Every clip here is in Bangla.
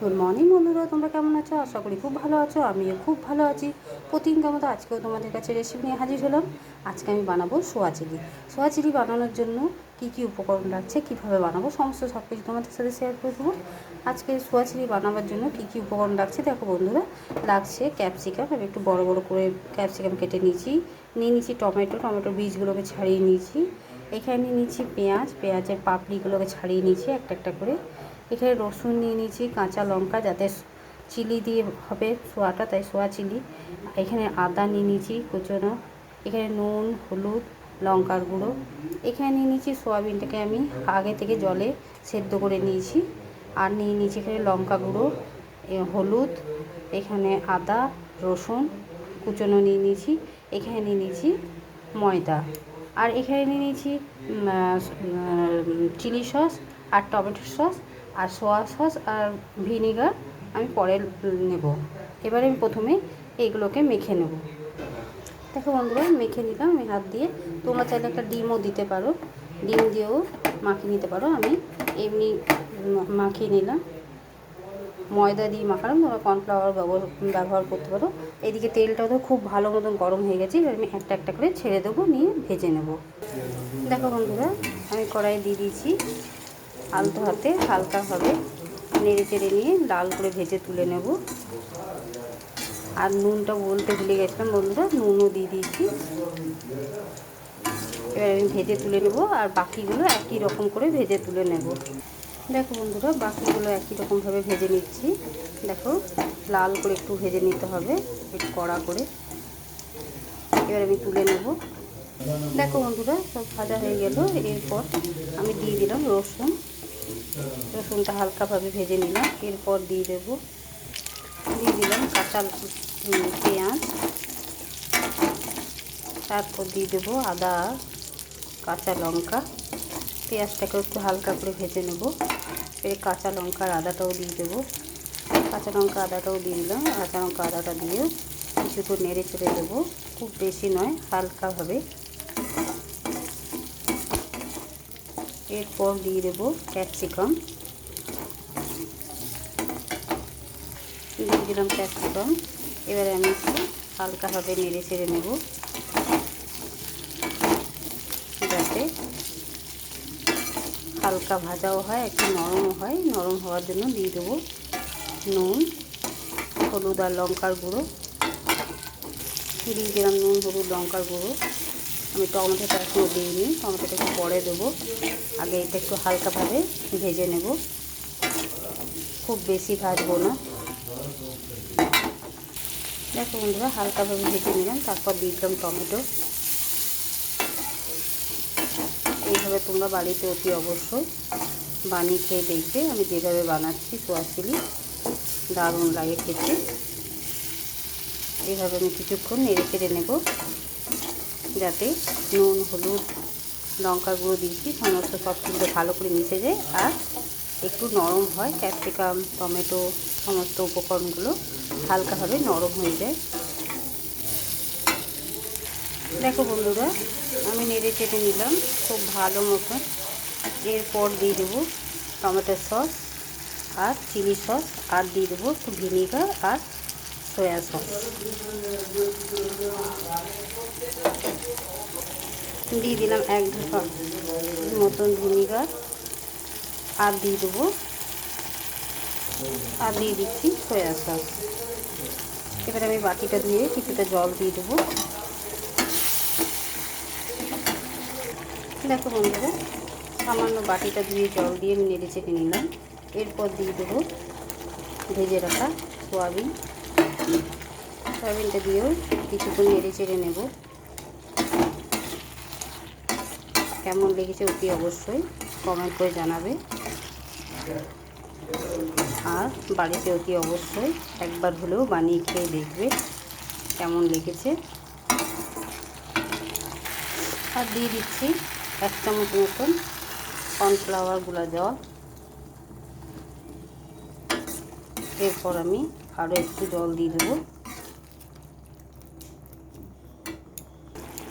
গুড মর্নিং বন্ধুরা, তোমরা কেমন আছো? আশা করি খুব ভালো আছো। আমিও খুব ভালো আছি। প্রতিদিনকার মতো আজকেও তোমাদের কাছে রেসিপি নিয়ে হাজির হলাম। আজকে আমি বানাবো সোয়া চিলি। সোয়া চিলি বানানোর জন্য কী কী উপকরণ লাগছে, কীভাবে বানাবো, সব কিছু তোমাদের সাথে শেয়ার করে দেবো। আজকে সোয়া চিলি বানাবার জন্য কী কী উপকরণ লাগছে দেখো বন্ধুরা। লাগছে ক্যাপসিকাম, আমি একটু বড় বড় করে ক্যাপসিকাম কেটে নিয়ে নিয়েছি টমেটোর বীজগুলোকে ছাড়িয়ে নিয়েছি। এখানে নিয়ে নিচ্ছি পেঁয়াজের পাপড়িগুলোকে ছাড়িয়ে নিয়েছি একটা একটা করে। এখানে রসুন নিয়ে নিয়েছি, কাঁচা লঙ্কা, যাতে চিলি দিয়ে হবে সোয়াটা, তাই সোয়া চিলি। এখানে আদা নিয়ে নিয়েছি কুচনো। এখানে নুন, হলুদ, লঙ্কার গুঁড়ো। এখানে নিয়ে নিয়েছি সোয়াবিনটাকে আমি আগে থেকে জলে সেদ্ধ করে নিয়েছি। আর নিয়ে নিয়েছি এখানে লঙ্কা গুঁড়ো, হলুদ, এখানে আদা, রসুন কুচনো নিয়ে নিয়েছি। এখানে নিয়ে নিয়েছি ময়দা। আর এখানে নিয়ে নিয়েছি চিলি সস আর টমেটো সস আর সোয়া সস আর ভিনিগার আমি পরে নেব। এবারে আমি প্রথমে এইগুলোকে মেখে নেব। দেখো বন্ধুরা, মেখে নিলাম আমি হাত দিয়ে। তোমরা চাইলে একটা ডিমও দিতে পারো, ডিম দিয়েও মাখিয়ে নিতে পারো। আমি এমনি মাখিয়ে নিলাম। ময়দা দিয়ে মাখালাম, তোমরা কর্নফ্লাওয়ার ব্যবহার করতে পারো। এদিকে তেলটাও তো খুব ভালো মতন গরম হয়ে গেছে। এবার আমি একটা একটা করে ছেড়ে দেবো, নিয়ে ভেজে নেব। দেখো বন্ধুরা, আমি কড়াই দিয়ে দিয়েছি। আলতো হাতে হালকাভাবে নেড়ে চেড়ে নিয়ে লাল করে ভেজে তুলে নেব। আর নুনটা বলতে ভুলে গেছিলাম বন্ধুরা, নুনও দিয়ে দিয়েছি। এবার আমি ভেজে তুলে নেব, আর বাকিগুলো একই রকম করে ভেজে তুলে নেব। দেখো বন্ধুরা, বাকিগুলো একই রকমভাবে ভেজে নিচ্ছি। দেখো, লাল করে একটু ভেজে নিতে হবে, একটু কড়া করে। এবার আমি তুলে নেব। দেখো বন্ধুরা, সব ভাজা হয়ে গেল। এরপর আমি দিয়ে দিলাম রসুনটা হালকাভাবে ভেজে নিলাম। এরপর দিয়ে দিলাম কাঁচা পেঁয়াজ। তারপর দিয়ে দেবো আদা, কাঁচা লঙ্কা। পেঁয়াজটাকে একটু হালকা করে ভেজে নেব। এর কাঁচা লঙ্কা আর আদাটাও দিয়ে দেবো। কাঁচা লঙ্কা আদাটাও দিয়ে দিলাম। কাঁচা লঙ্কা আদাটা দিয়েও কিছুক্ষণ নেড়ে চেড়ে দেবো, খুব বেশি নয়, হালকাভাবে। এরপর দিয়ে দেবো ক্যাপসিকাম। দিয়ে দিলাম ক্যাপসিকাম। এবারে আমি একটু হালকাভাবে নেড়ে চেড়ে নেব, যাতে হালকা ভাজাও হয়, একটু নরমও হয়। নরম হওয়ার জন্য দিয়ে দেবো নুন, হলুদ আর লঙ্কার গুঁড়ো। দিয়ে দিলাম নুন, হলুদ, লঙ্কার গুঁড়ো। আমি টমেটোটা এখনও দিইনি, টমেটোটা একটু পরে দেবো। আগে এটা একটু হালকাভাবে ভেজে নেব, খুব বেশি ভাজবো না। দেখো বন্ধুরা, হালকাভাবে ভেজে নিলাম। তারপর দিয়ে দিলাম টমেটো। এইভাবে তোমরা বাড়িতে অতি অবশ্যই বানিয়ে খেয়ে দেখবে। আমি যেভাবে বানাচ্ছি সোয়া চিলি, দারুণ লাগে খেতে। এইভাবে আমি কিছুক্ষণ নেড়ে চেড়ে নেব, যাতে নুন, হলুদ, লঙ্কার গুঁড়ো দিয়েছি সমস্ত সব কিছু ভালো করে মিশে যায় আর একটু নরম হয়। ক্যাপসিকাম, টমেটো সমস্ত উপকরণগুলো হালকাভাবে নরম হয়ে যায়। দেখো বন্ধুরা, আমি নেড়ে চেড়ে নিলাম খুব ভালো মতন। এরপর দিয়ে দেবো টমেটো সস আর চিলি সস, আর দিয়ে দেবো একটু ভিনিগার আর সয়া সস। দিয়ে দিলাম 1 ঢাকা মতন ভিনিগার। আর দিয়ে দিচ্ছি সয়া সস। এবার আমি বাটিটা ধুয়ে কিছুটা জল দিয়ে দেবো। দেখো বন্ধুরা, সামান্য বাটিটা ধুয়ে জল দিয়ে আমি নেড়ে চেড়ে নিলাম। এরপর দিয়ে দেবো ভেজে রাখা সয়াবিনটা দিয়েও কিছুক্ষণ নেড়ে চেড়ে নেব। কেমন লেগেছে অতি অবশ্যই কমেন্ট করে জানাবে। আর বাড়িতে অতি অবশ্যই একবার হলেও বানিয়ে খেয়ে দেখবে কেমন লেগেছে। আর দিয়ে দিচ্ছি 1 চামচ মতন কর্নফ্লাওয়ার গুঁড়া জল। এরপর আমি আরও একটু জল দিয়ে দেবো।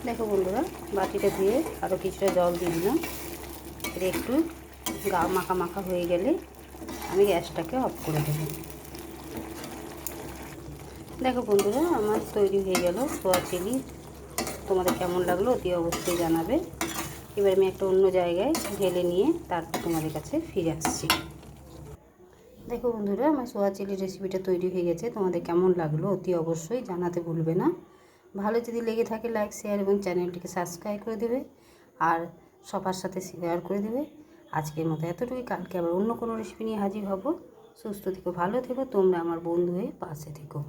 দেখো বন্ধুরা, বাটিটা দিয়ে আরও কিছুটা জল দিয়ে দিলাম। এটা একটু মাখা মাখা হয়ে গেলে আমি গ্যাসটাকে অফ করে দেবো। দেখো বন্ধুরা, আমার তৈরি হয়ে গেল সোয়া চিলি। তোমাদের কেমন লাগলো অতি অবশ্যই জানাবে। এবার আমি একটা অন্য জায়গায় ঢেলে নিয়ে তারপর তোমাদের কাছে ফিরে আসছি। দেখো বন্ধুরা, আমার সোয়া চিলি রেসিপিটা তৈরি হয়ে গেছে। তোমাদের কেমন লাগলো অতি অবশ্যই জানাতে ভুলবে না। ভালো যদি লেগে থাকে লাইক, শেয়ার এবং চ্যানেলটিকে সাবস্ক্রাইব করে দেবে আর সবার সাথে শেয়ার করে দেবে। আজকের মতো এতটুকুই। কালকে আবার অন্য কোনো রেসিপি নিয়ে হাজির হব। সুস্থ থেকো, ভালো থেকো, তোমরা আমার বন্ধু হয়ে পাশে থেকো।